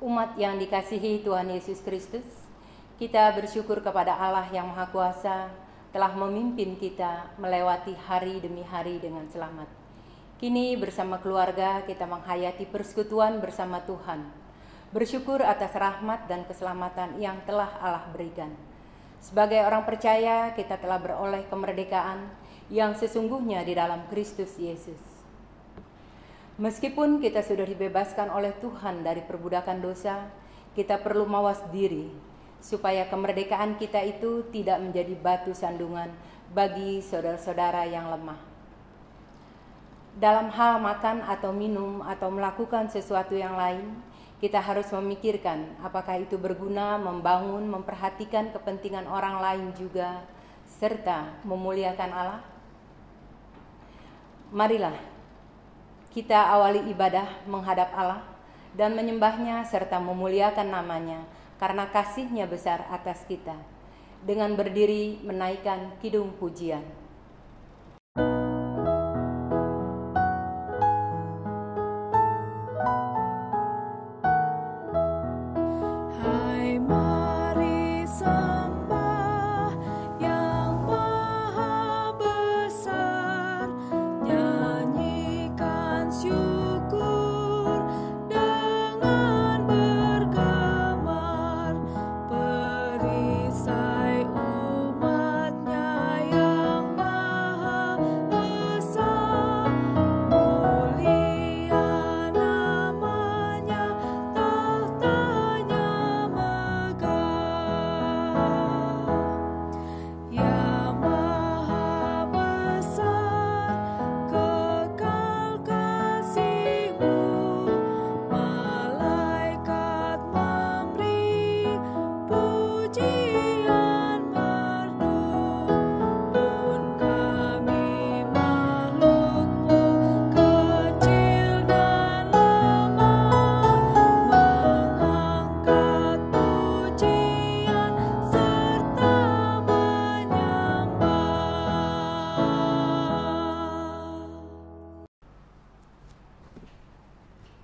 Umat yang dikasihi Tuhan Yesus Kristus, kita bersyukur kepada Allah yang Maha Kuasa telah memimpin kita melewati hari demi hari dengan selamat. Kini bersama keluarga kita menghayati persekutuan bersama Tuhan. Bersyukur atas rahmat dan keselamatan yang telah Allah berikan. Sebagai orang percaya, kita telah beroleh kemerdekaan yang sesungguhnya di dalam Kristus Yesus. Meskipun kita sudah dibebaskan oleh Tuhan dari perbudakan dosa, kita perlu mawas diri supaya kemerdekaan kita itu tidak menjadi batu sandungan bagi saudara-saudara yang lemah. Dalam hal makan atau minum atau melakukan sesuatu yang lain, kita harus memikirkan apakah itu berguna membangun, memperhatikan kepentingan orang lain juga, serta memuliakan Allah. Marilah kita awali ibadah menghadap Allah dan menyembahnya serta memuliakan namanya karena kasih-Nya besar atas kita. Dengan berdiri menaikkan kidung pujian.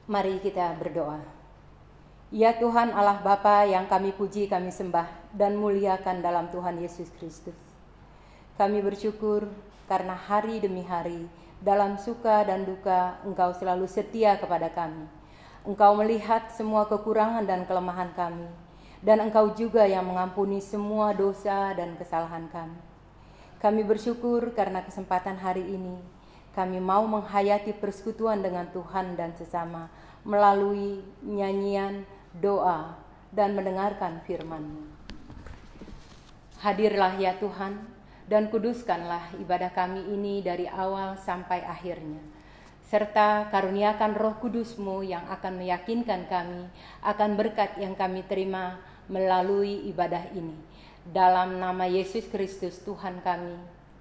Mari kita berdoa. Ya Tuhan Allah Bapa yang kami puji, kami sembah dan muliakan dalam Tuhan Yesus Kristus. Kami bersyukur karena hari demi hari dalam suka dan duka Engkau selalu setia kepada kami. Engkau melihat semua kekurangan dan kelemahan kami, dan Engkau juga yang mengampuni semua dosa dan kesalahan kami. Kami bersyukur karena kesempatan hari ini kami mau menghayati persekutuan dengan Tuhan dan sesama melalui nyanyian, doa, dan mendengarkan firman-Mu. Hadirlah ya Tuhan, dan kuduskanlah ibadah kami ini dari awal sampai akhirnya. Serta karuniakan Roh Kudus-Mu yang akan meyakinkan kami akan berkat yang kami terima melalui ibadah ini. Dalam nama Yesus Kristus Tuhan kami.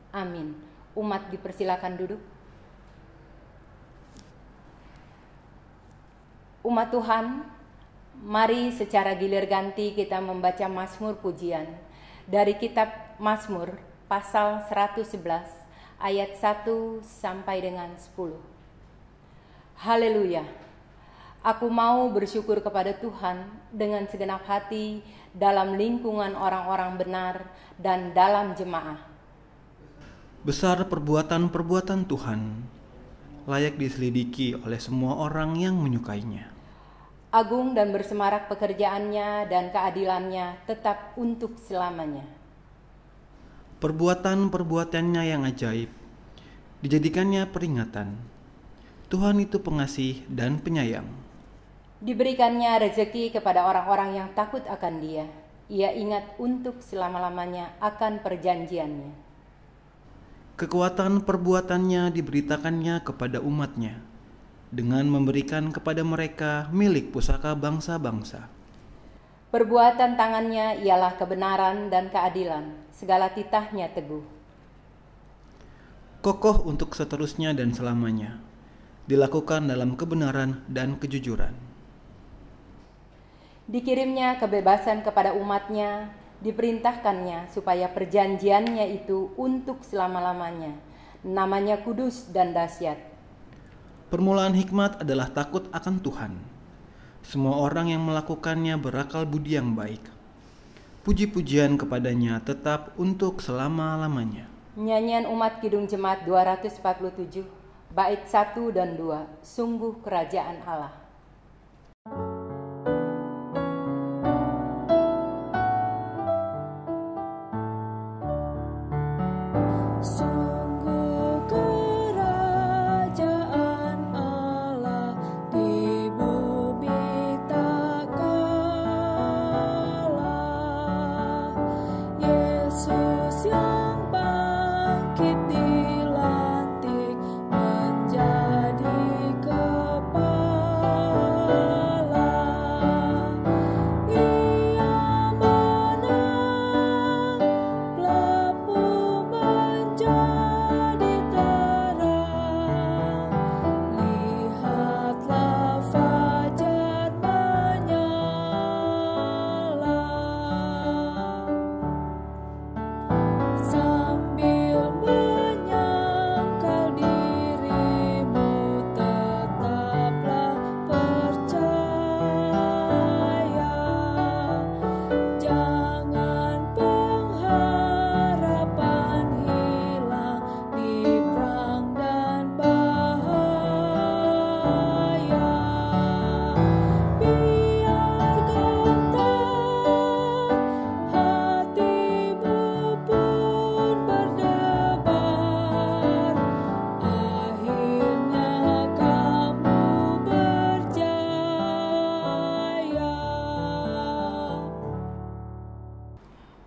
Amin. Umat dipersilakan duduk. Umat Tuhan, mari secara gilir ganti kita membaca Mazmur pujian dari kitab Mazmur pasal 111 ayat 1 sampai dengan 10. Haleluya. Aku mau bersyukur kepada Tuhan dengan segenap hati dalam lingkungan orang-orang benar dan dalam jemaah. Besar perbuatan-perbuatan Tuhan, layak diselidiki oleh semua orang yang menyukainya. Agung dan bersemarak pekerjaannya dan keadilannya tetap untuk selamanya. Perbuatan-perbuatannya yang ajaib, dijadikannya peringatan. Tuhan itu pengasih dan penyayang. Diberikannya rezeki kepada orang-orang yang takut akan Dia. Ia ingat untuk selama-lamanya akan perjanjiannya. Kekuatan perbuatannya diberitakannya kepada umatnya, dengan memberikan kepada mereka milik pusaka bangsa-bangsa. Perbuatan tangannya ialah kebenaran dan keadilan, segala titahnya teguh. Kokoh untuk seterusnya dan selamanya, dilakukan dalam kebenaran dan kejujuran. Dikirimnya kebebasan kepada umatnya, diperintahkannya supaya perjanjiannya itu untuk selama-lamanya. Namanya kudus dan dahsyat. Permulaan hikmat adalah takut akan Tuhan. Semua orang yang melakukannya berakal budi yang baik. Puji-pujian kepadanya tetap untuk selama-lamanya. Nyanyian umat Kidung Jemaat 247, bait 1 dan 2, sungguh kerajaan Allah.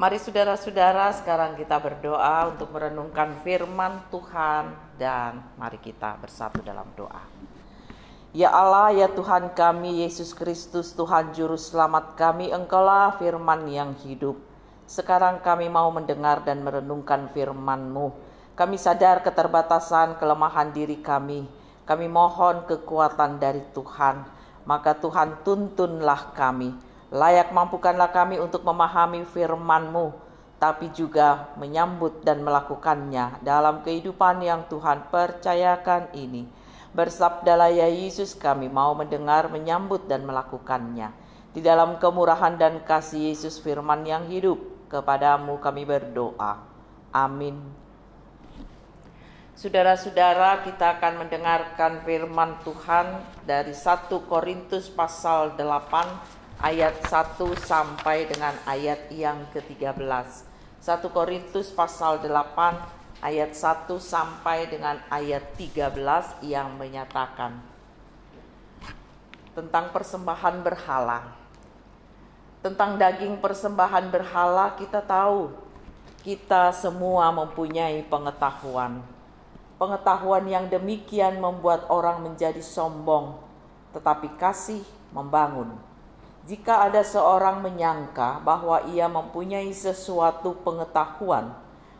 Mari saudara-saudara, sekarang kita berdoa untuk merenungkan firman Tuhan, dan mari kita bersatu dalam doa. Ya Allah, ya Tuhan kami, Yesus Kristus, Tuhan Juru Selamat kami, Engkaulah firman yang hidup. Sekarang kami mau mendengar dan merenungkan firman-Mu. Kami sadar keterbatasan, kelemahan diri kami. Kami mohon kekuatan dari Tuhan. Maka Tuhan tuntunlah kami. Layak mampukanlah kami untuk memahami firman-Mu, tapi juga menyambut dan melakukannya dalam kehidupan yang Tuhan percayakan ini. Bersabdalah ya Yesus, kami mau mendengar, menyambut dan melakukannya. Di dalam kemurahan dan kasih Yesus firman yang hidup, kepadamu kami berdoa. Amin. Saudara-saudara, kita akan mendengarkan firman Tuhan dari 1 Korintus pasal 8 ayat 1 sampai dengan ayat yang ke-13. 1 Korintus pasal 8 ayat 1 sampai dengan ayat 13 yang menyatakan tentang persembahan berhala. Tentang daging persembahan berhala, kita tahu kita semua mempunyai pengetahuan. Pengetahuan yang demikian membuat orang menjadi sombong, tetapi kasih membangun. Jika ada seorang menyangka bahwa ia mempunyai sesuatu pengetahuan,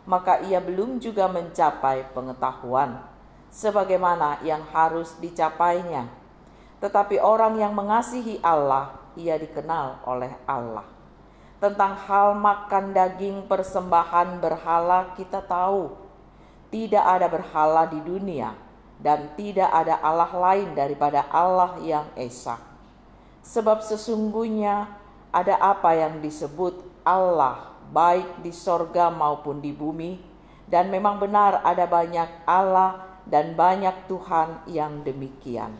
maka ia belum juga mencapai pengetahuan sebagaimana yang harus dicapainya. Tetapi orang yang mengasihi Allah, ia dikenal oleh Allah. Tentang hal makan daging persembahan berhala, kita tahu tidak ada berhala di dunia dan tidak ada Allah lain daripada Allah yang esa. Sebab sesungguhnya ada apa yang disebut Allah, baik di sorga maupun di bumi, dan memang benar ada banyak Allah dan banyak Tuhan yang demikian.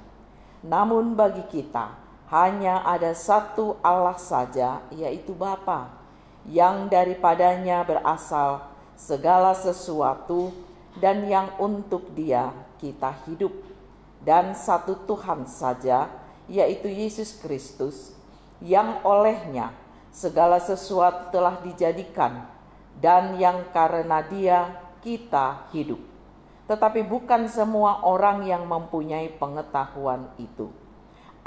Namun bagi kita hanya ada satu Allah saja, yaitu Bapa, yang daripadanya berasal segala sesuatu dan yang untuk Dia kita hidup, dan satu Tuhan saja, yaitu Yesus Kristus, yang olehnya segala sesuatu telah dijadikan dan yang karena Dia kita hidup. Tetapi bukan semua orang yang mempunyai pengetahuan itu.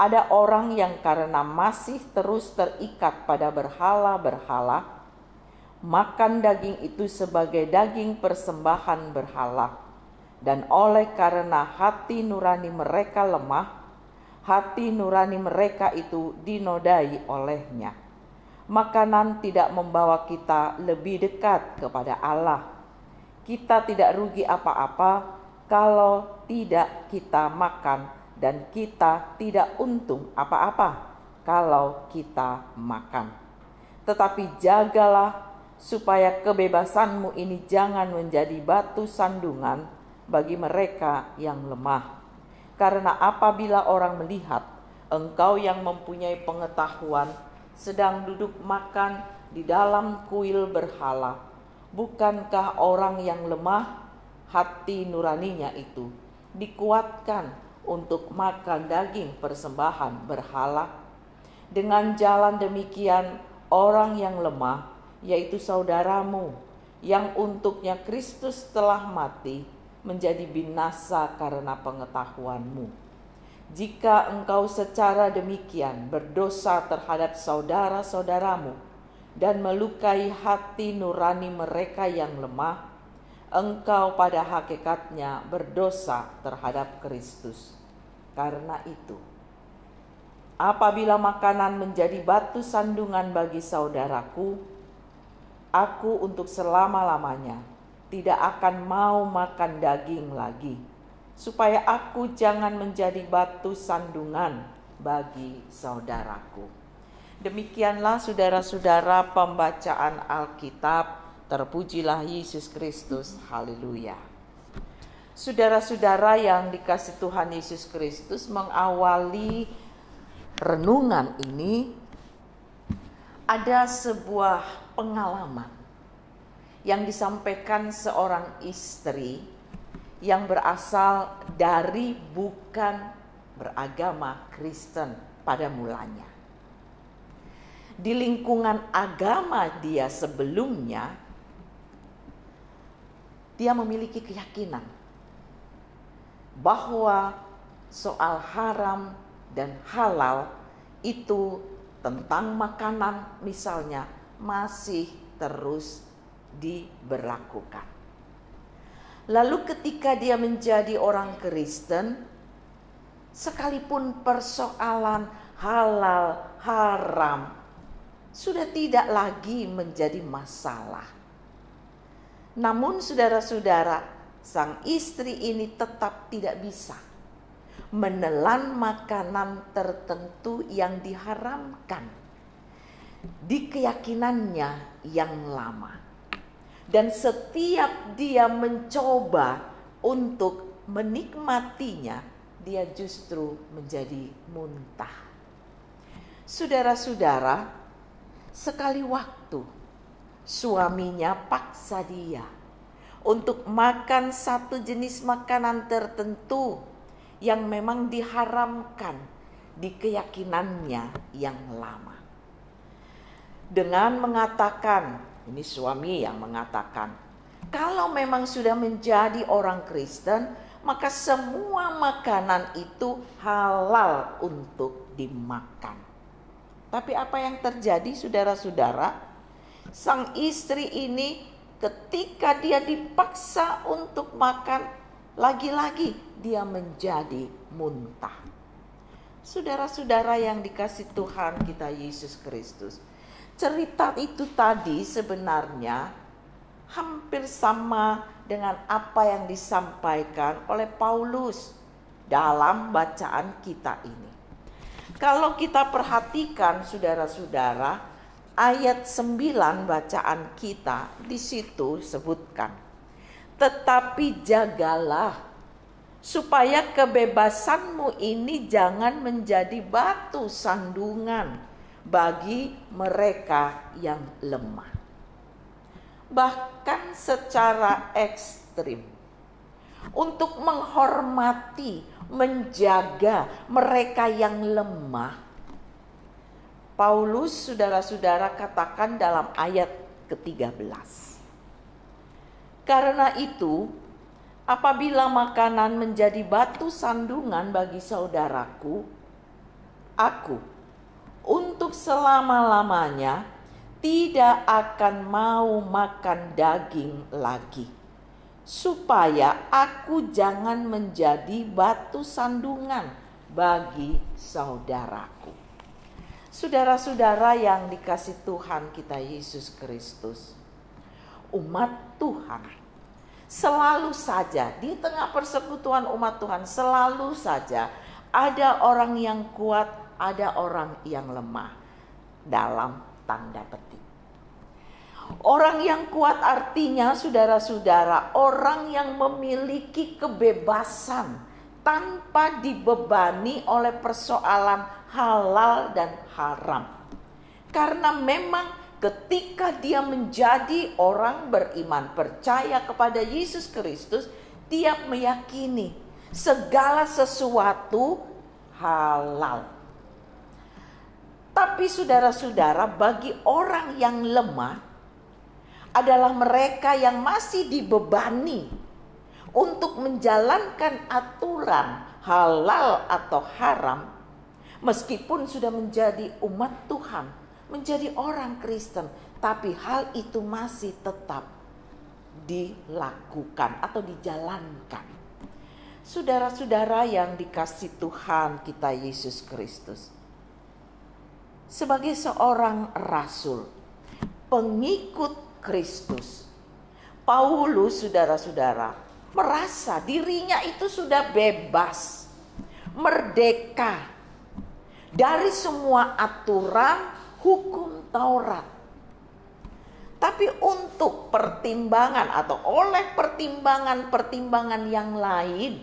Ada orang yang karena masih terus terikat pada berhala-berhala, makan daging itu sebagai daging persembahan berhala. Dan oleh karena hati nurani mereka lemah, hati nurani mereka itu dinodai olehnya. Makanan tidak membawa kita lebih dekat kepada Allah. Kita tidak rugi apa-apa kalau tidak kita makan, dan kita tidak untung apa-apa kalau kita makan. Tetapi jagalah supaya kebebasanmu ini jangan menjadi batu sandungan bagi mereka yang lemah. Karena apabila orang melihat engkau yang mempunyai pengetahuan sedang duduk makan di dalam kuil berhala, bukankah orang yang lemah hati nuraninya itu dikuatkan untuk makan daging persembahan berhala? Dengan jalan demikian orang yang lemah, yaitu saudaramu, yang untuknya Kristus telah mati, menjadi binasa karena pengetahuanmu. Jika engkau secara demikian berdosa terhadap saudara-saudaramu dan melukai hati nurani mereka yang lemah, engkau pada hakikatnya berdosa terhadap Kristus. Karena itu, apabila makanan menjadi batu sandungan bagi saudaraku, aku untuk selama-lamanya tidak akan mau makan daging lagi, supaya aku jangan menjadi batu sandungan bagi saudaraku. Demikianlah saudara-saudara pembacaan Alkitab. Terpujilah Yesus Kristus. Haleluya. Saudara-saudara yang dikasihi Tuhan Yesus Kristus, mengawali renungan ini ada sebuah pengalaman yang disampaikan seorang istri yang berasal dari bukan beragama Kristen pada mulanya. Di lingkungan agama dia sebelumnya, dia memiliki keyakinan bahwa soal haram dan halal itu tentang makanan misalnya masih terus diberlakukan. Lalu ketika dia menjadi orang Kristen, sekalipun persoalan halal haram sudah tidak lagi menjadi masalah. Namun saudara-saudara, sang istri ini tetap tidak bisa menelan makanan tertentu yang diharamkan di keyakinannya yang lama. Dan setiap dia mencoba untuk menikmatinya, dia justru menjadi muntah. Saudara-saudara, sekali waktu suaminya paksa dia untuk makan satu jenis makanan tertentu yang memang diharamkan di keyakinannya yang lama. Dengan mengatakan, ini suami yang mengatakan, kalau memang sudah menjadi orang Kristen, maka semua makanan itu halal untuk dimakan. Tapi apa yang terjadi saudara-saudara? Sang istri ini ketika dia dipaksa untuk makan, lagi-lagi dia menjadi muntah. Saudara-saudara yang dikasihi Tuhan kita Yesus Kristus, cerita itu tadi sebenarnya hampir sama dengan apa yang disampaikan oleh Paulus dalam bacaan kita ini. Kalau kita perhatikan saudara-saudara, ayat 9 bacaan kita di situ sebutkan, tetapi jagalah supaya kebebasanmu ini jangan menjadi batu sandungan bagi mereka yang lemah. Bahkan secara ekstrim, untuk menghormati, menjaga mereka yang lemah, Paulus saudara-saudara katakan dalam ayat ke-13. Karena itu, apabila makanan menjadi batu sandungan bagi saudaraku, aku untuk selama-lamanya tidak akan mau makan daging lagi, supaya aku jangan menjadi batu sandungan bagi saudaraku. Saudara-saudara yang dikasihi Tuhan kita Yesus Kristus, umat Tuhan selalu saja di tengah persekutuan umat Tuhan, selalu saja ada orang yang kuat, ada orang yang lemah dalam tanda petik. Orang yang kuat artinya saudara-saudara, orang yang memiliki kebebasan tanpa dibebani oleh persoalan halal dan haram. Karena memang ketika dia menjadi orang beriman, percaya kepada Yesus Kristus, dia meyakini segala sesuatu halal. Tapi saudara-saudara, bagi orang yang lemah adalah mereka yang masih dibebani untuk menjalankan aturan halal atau haram, meskipun sudah menjadi umat Tuhan, menjadi orang Kristen, tapi hal itu masih tetap dilakukan atau dijalankan. Saudara-saudara yang dikasihi Tuhan kita Yesus Kristus, sebagai seorang rasul, pengikut Kristus, Paulus saudara-saudara merasa dirinya itu sudah bebas, merdeka dari semua aturan hukum Taurat. Tapi untuk pertimbangan atau oleh pertimbangan-pertimbangan yang lain,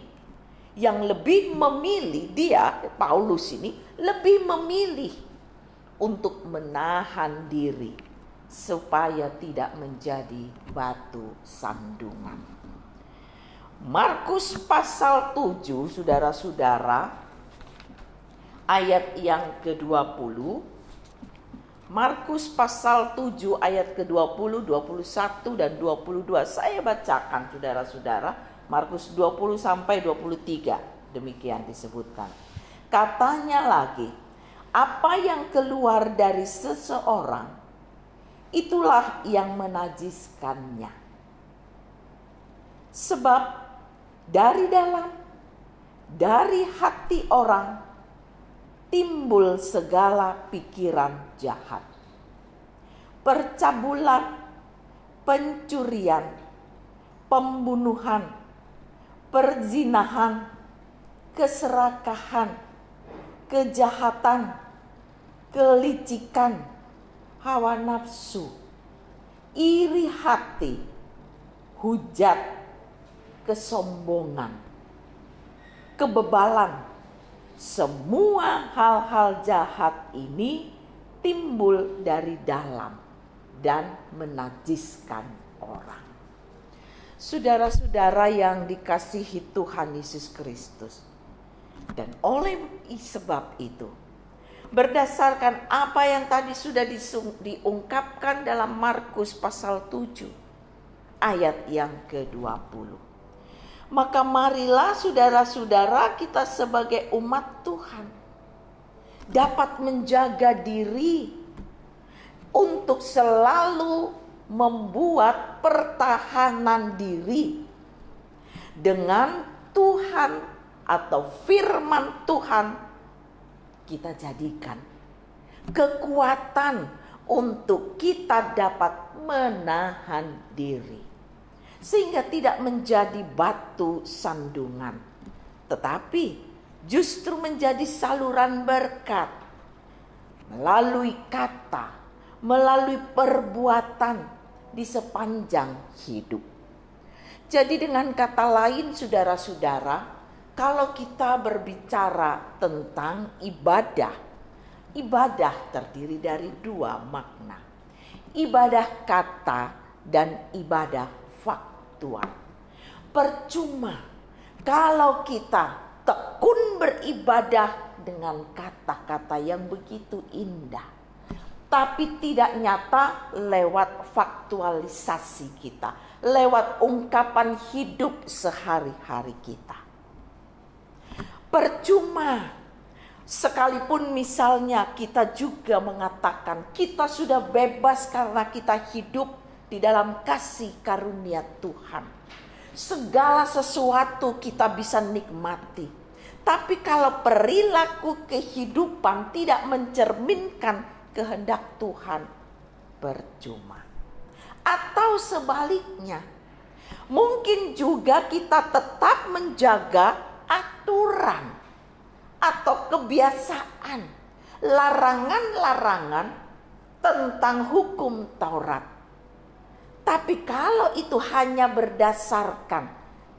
yang lebih memilih, dia Paulus ini lebih memilih untuk menahan diri supaya tidak menjadi batu sandungan. Markus pasal 7 saudara-saudara, ayat yang ke-20. Markus pasal 7 ayat ke-20, 21 dan 22. Saya bacakan saudara-saudara. Markus 20 sampai 23. Demikian disebutkan. Katanya lagi, apa yang keluar dari seseorang, itulah yang menajiskannya. Sebab dari dalam, dari hati orang, timbul segala pikiran jahat, percabulan, pencurian, pembunuhan, perzinahan, keserakahan, kejahatan, kelicikan, hawa nafsu, iri hati, hujat, kesombongan, kebebalan. Semua hal-hal jahat ini timbul dari dalam dan menajiskan orang. Saudara-saudara yang dikasihi Tuhan Yesus Kristus, dan oleh sebab itu, berdasarkan apa yang tadi sudah diungkapkan dalam Markus pasal 7 ayat yang ke-20, maka marilah saudara-saudara kita sebagai umat Tuhan dapat menjaga diri untuk selalu membuat pertahanan diri dengan Tuhan atau firman Tuhan. Kita jadikan kekuatan untuk kita dapat menahan diri, sehingga tidak menjadi batu sandungan, tetapi justru menjadi saluran berkat melalui kata, melalui perbuatan di sepanjang hidup. Jadi dengan kata lain saudara-saudara, kalau kita berbicara tentang ibadah, ibadah terdiri dari dua makna. Ibadah kata dan ibadah faktual. Percuma kalau kita tekun beribadah dengan kata-kata yang begitu indah, tapi tidak nyata lewat faktualisasi kita, lewat ungkapan hidup sehari-hari kita. Percuma sekalipun misalnya kita juga mengatakan kita sudah bebas karena kita hidup di dalam kasih karunia Tuhan. Segala sesuatu kita bisa nikmati. Tapi kalau perilaku kehidupan tidak mencerminkan kehendak Tuhan, percuma. Atau sebaliknya, mungkin juga kita tetap menjaga aturan atau kebiasaan larangan-larangan tentang hukum Taurat. Tapi kalau itu hanya berdasarkan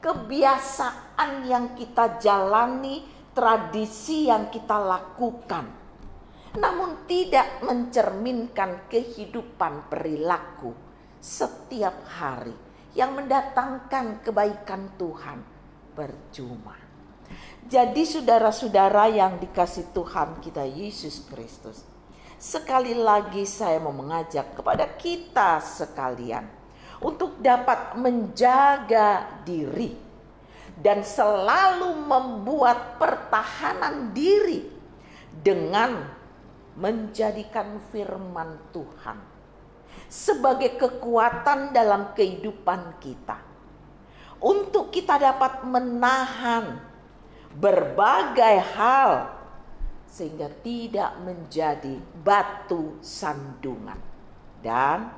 kebiasaan yang kita jalani, tradisi yang kita lakukan, namun tidak mencerminkan kehidupan perilaku setiap hari yang mendatangkan kebaikan Tuhan, percuma. Jadi saudara-saudara yang dikasihi Tuhan kita Yesus Kristus, sekali lagi saya mau mengajak kepada kita sekalian untuk dapat menjaga diri dan selalu membuat pertahanan diri dengan menjadikan firman Tuhan sebagai kekuatan dalam kehidupan kita, untuk kita dapat menahan berbagai hal sehingga tidak menjadi batu sandungan dan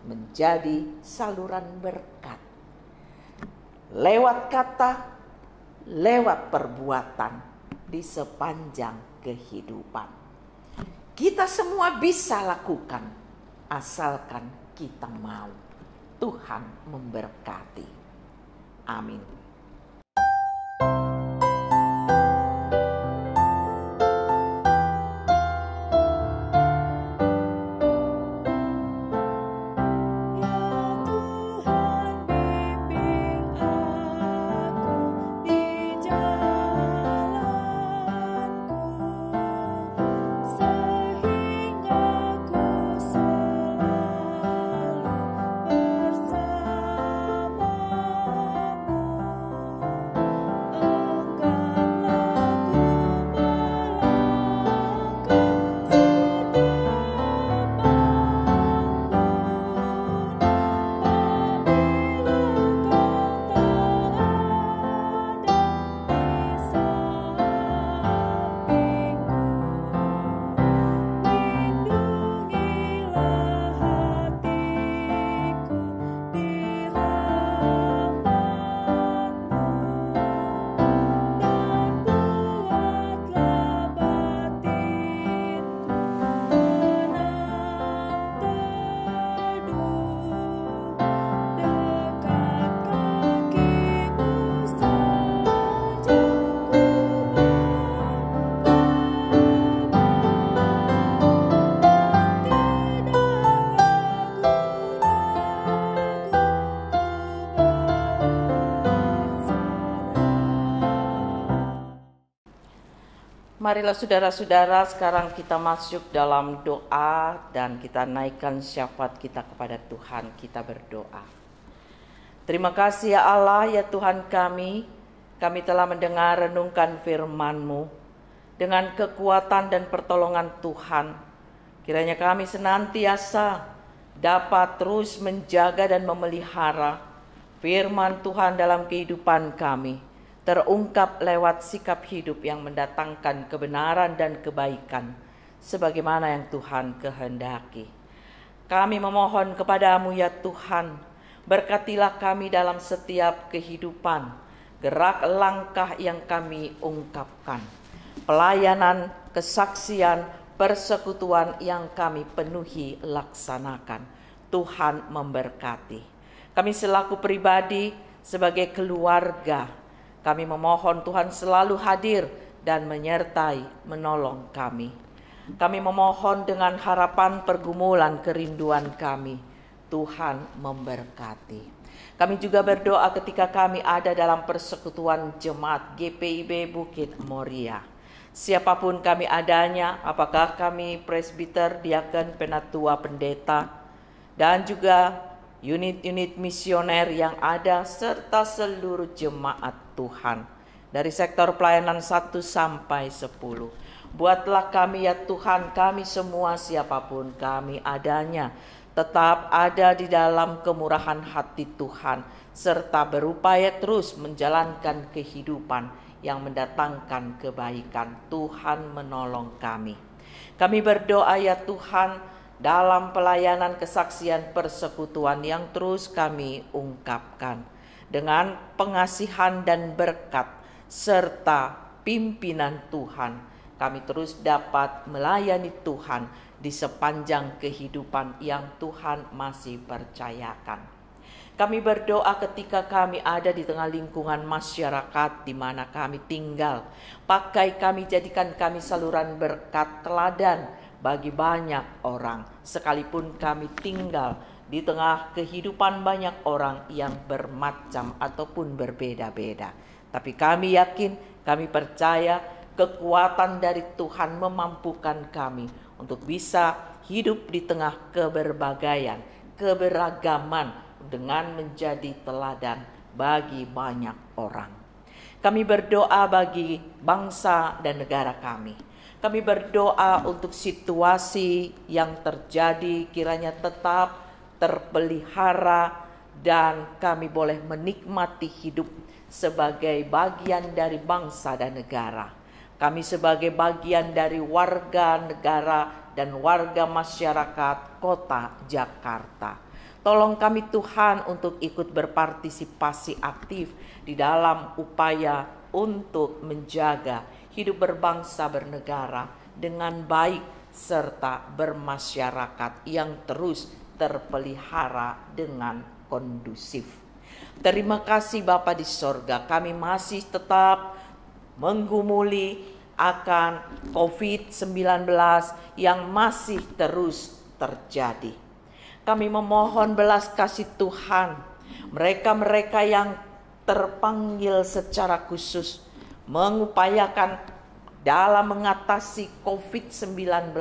menjadi saluran berkat lewat kata, lewat perbuatan di sepanjang kehidupan. Kita semua bisa lakukan asalkan kita mau. Tuhan memberkati. Amin. Marilah saudara-saudara, sekarang kita masuk dalam doa dan kita naikkan syafaat kita kepada Tuhan. Kita berdoa. Terima kasih ya Allah, ya Tuhan kami telah mendengar renungkan firman-Mu. Dengan kekuatan dan pertolongan Tuhan, kiranya kami senantiasa dapat terus menjaga dan memelihara firman Tuhan dalam kehidupan kami, terungkap lewat sikap hidup yang mendatangkan kebenaran dan kebaikan sebagaimana yang Tuhan kehendaki. Kami memohon kepadamu ya Tuhan, berkatilah kami dalam setiap kehidupan, gerak langkah yang kami ungkapkan, pelayanan, kesaksian, persekutuan yang kami penuhi laksanakan. Tuhan memberkati. Kami selaku pribadi, sebagai keluarga, kami memohon Tuhan selalu hadir dan menyertai, menolong kami. Kami memohon dengan harapan pergumulan kerinduan kami. Tuhan memberkati. Kami juga berdoa ketika kami ada dalam persekutuan jemaat GPIB Bukit Moria. Siapapun kami adanya, apakah kami presbiter, diaken, penatua, pendeta, dan juga unit-unit misioner yang ada, serta seluruh jemaat Tuhan dari sektor pelayanan 1 sampai 10. Buatlah kami ya Tuhan, kami semua siapapun kami adanya, tetap ada di dalam kemurahan hati Tuhan, serta berupaya terus menjalankan kehidupan yang mendatangkan kebaikan. Tuhan menolong kami. Kami berdoa ya Tuhan, dalam pelayanan kesaksian persekutuan yang terus kami ungkapkan, dengan pengasihan dan berkat serta pimpinan Tuhan kami terus dapat melayani Tuhan di sepanjang kehidupan yang Tuhan masih percayakan. Kami berdoa ketika kami ada di tengah lingkungan masyarakat di mana kami tinggal. Pakai kami, jadikan kami saluran berkat teladan bagi banyak orang. Sekalipun kami tinggal di tengah kehidupan banyak orang yang bermacam ataupun berbeda-beda. Tapi kami yakin, kami percaya kekuatan dari Tuhan memampukan kami untuk bisa hidup di tengah keberbagaian, keberagaman, dengan menjadi teladan bagi banyak orang. Kami berdoa bagi bangsa dan negara kami. Kami berdoa untuk situasi yang terjadi kiranya tetap terpelihara dan kami boleh menikmati hidup sebagai bagian dari bangsa dan negara. Kami sebagai bagian dari warga negara dan warga masyarakat Kota Jakarta. Tolong kami Tuhan untuk ikut berpartisipasi aktif di dalam upaya untuk menjaga hidup berbangsa bernegara dengan baik serta bermasyarakat yang terus terpelihara dengan kondusif. Terima kasih Bapa di sorga, kami masih tetap menggumuli akan COVID-19 yang masih terus terjadi. Kami memohon belas kasih Tuhan, mereka-mereka yang terpanggil secara khusus mengupayakan dalam mengatasi COVID-19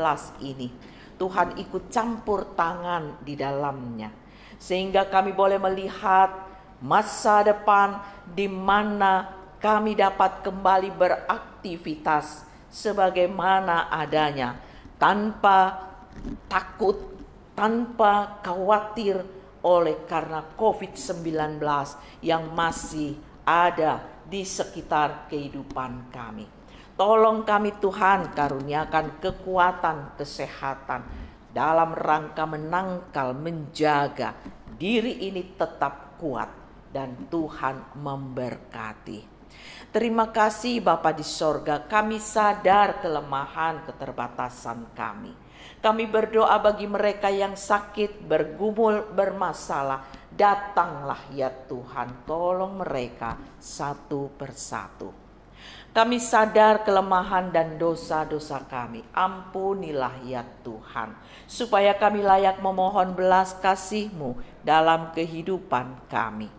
ini. Tuhan ikut campur tangan di dalamnya, sehingga kami boleh melihat masa depan di mana kami dapat kembali beraktivitas sebagaimana adanya, tanpa takut, tanpa khawatir oleh karena COVID-19 yang masih ada di sekitar kehidupan kami. Tolong kami Tuhan, karuniakan kekuatan kesehatan dalam rangka menangkal, menjaga diri ini tetap kuat dan Tuhan memberkati. Terima kasih Bapa di sorga, kami sadar kelemahan keterbatasan kami. Kami berdoa bagi mereka yang sakit, bergumul, bermasalah. Datanglah ya Tuhan, tolong mereka satu persatu. Kami sadar kelemahan dan dosa-dosa kami. Ampunilah ya Tuhan, supaya kami layak memohon belas kasih-Mu dalam kehidupan kami.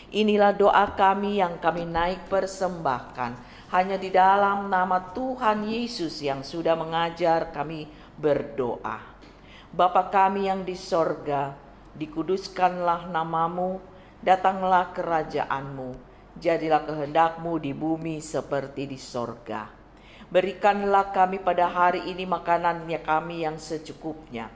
Inilah doa kami yang kami naik persembahkan hanya di dalam nama Tuhan Yesus yang sudah mengajar kami berdoa. Bapa kami yang di sorga, dikuduskanlah namamu, datanglah kerajaan-Mu, jadilah kehendak-Mu di bumi seperti di sorga. Berikanlah kami pada hari ini makanannya kami yang secukupnya,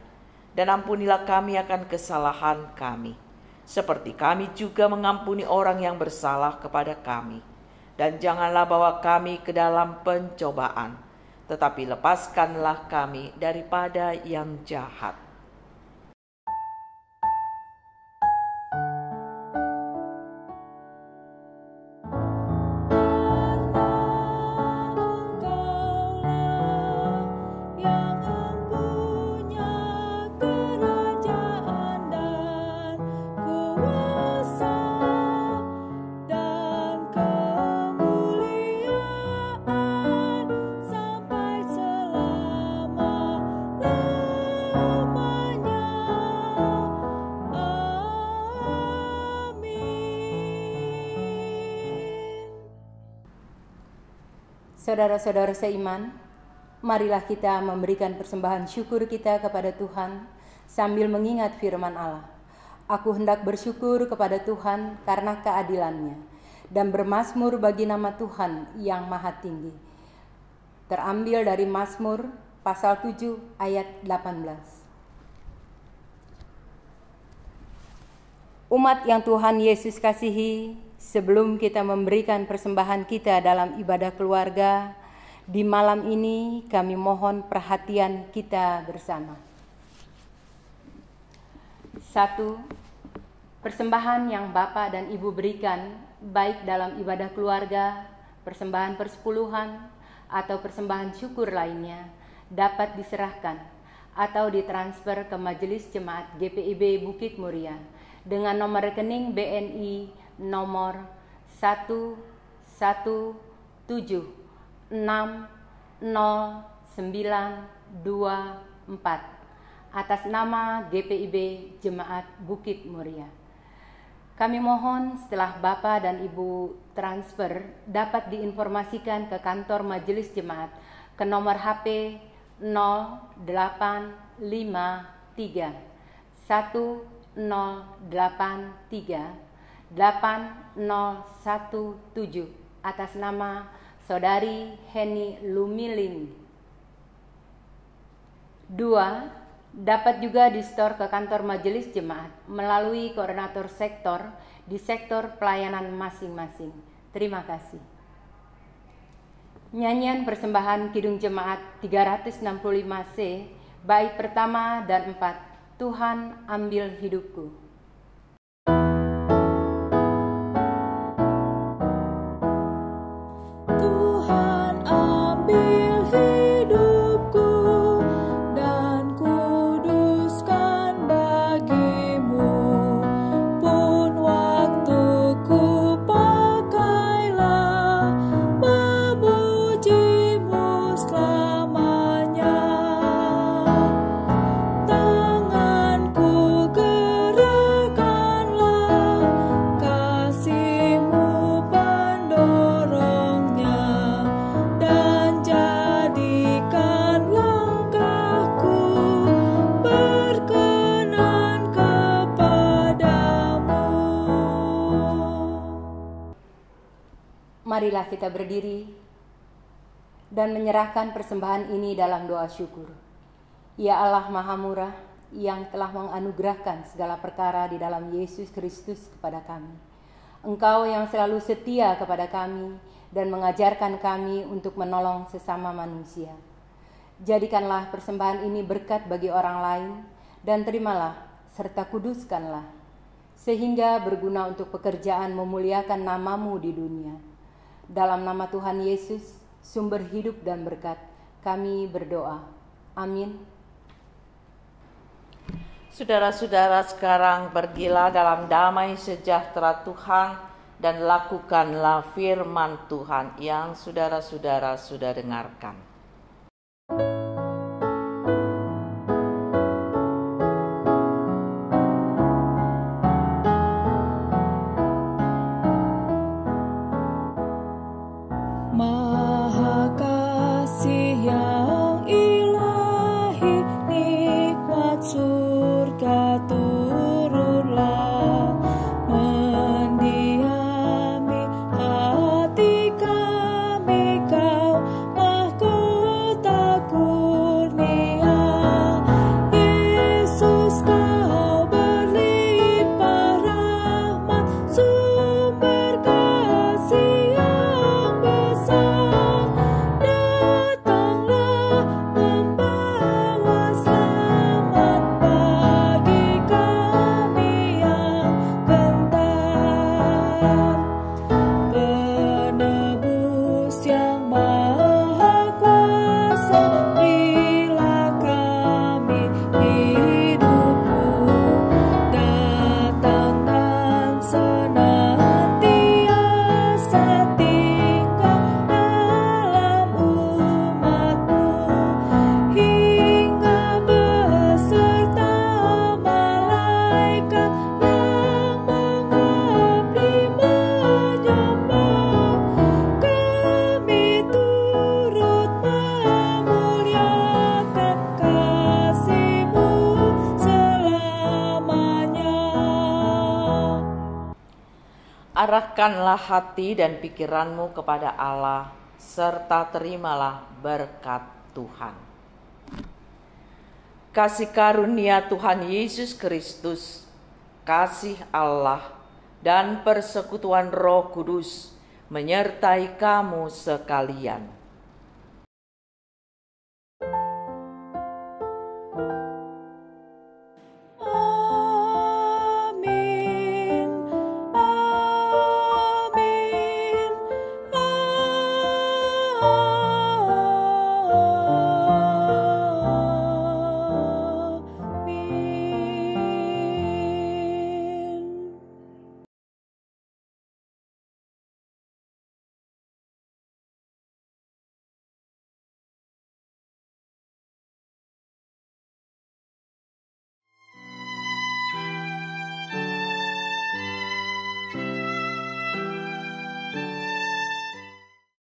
dan ampunilah kami akan kesalahan kami, seperti kami juga mengampuni orang yang bersalah kepada kami. Dan janganlah bawa kami ke dalam pencobaan, tetapi lepaskanlah kami daripada yang jahat. Saudara-saudara seiman, marilah kita memberikan persembahan syukur kita kepada Tuhan sambil mengingat firman Allah. Aku hendak bersyukur kepada Tuhan karena keadilan-Nya dan bermazmur bagi nama Tuhan yang maha tinggi. Terambil dari Mazmur pasal 7 ayat 18. Umat yang Tuhan Yesus kasihi, sebelum kita memberikan persembahan kita dalam ibadah keluarga, di malam ini kami mohon perhatian kita bersama. 1. Persembahan yang Bapak dan Ibu berikan, baik dalam ibadah keluarga, persembahan persepuluhan, atau persembahan syukur lainnya dapat diserahkan atau ditransfer ke Majelis Jemaat GPIB Bukit Muria dengan nomor rekening BNI nomor 117600924 atas nama GPIB Jemaat Bukit Muria. Kami mohon setelah Bapak dan Ibu transfer dapat diinformasikan ke kantor Majelis Jemaat ke nomor HP 0853 1083 8017 atas nama Saudari Heni Lumilin. 2. Dapat juga di-store ke kantor Majelis Jemaat melalui koordinator sektor di sektor pelayanan masing-masing. Terima kasih. Nyanyian persembahan Kidung Jemaat 365C, bait pertama dan 4, Tuhan ambil hidupku. Tuhan ambil hidupku dan kuduskan bagimu, pun waktuku pakailah memujimu selamanya. Tanganku gerakkanlah, kasih-Mu pendorongnya, dan jadikan langkahku berkenan kepadamu. Marilah kita berdiri dan menyerahkan persembahan ini dalam doa syukur. Ya Allah Maha Murah, yang telah menganugerahkan segala perkara di dalam Yesus Kristus kepada kami. Engkau yang selalu setia kepada kami dan mengajarkan kami untuk menolong sesama manusia. Jadikanlah persembahan ini berkat bagi orang lain, dan terimalah serta kuduskanlah, sehingga berguna untuk pekerjaan memuliakan nama-Mu di dunia. Dalam nama Tuhan Yesus, sumber hidup dan berkat, kami berdoa. Amin. Saudara-saudara sekarang pergilah dalam damai sejahtera Tuhan dan lakukanlah firman Tuhan yang saudara-saudara sudah dengarkan. Maha kasih yang ilahi, nikmat surga turunlah, mendiami hati kami, Kau mahkota kurnia. Yesus, Kau berlimpah rahmat, sumber kasih yang besar. Datanglah membawa selamat bagi kami yang gentar. Penebus yang maha kuasa, berilah kami hidup-Mu, datang dan senantiasa tinggal dalam umat-Mu, hingga beserta malaikat yang mengabdi menyembah. Kami turut memuliakan kasih-Mu selamanya. Arahkanlah hati dan pikiranmu kepada Allah, serta terimalah berkat Tuhan. Kasih karunia Tuhan Yesus Kristus, kasih Allah, dan persekutuan Roh Kudus menyertai kamu sekalian.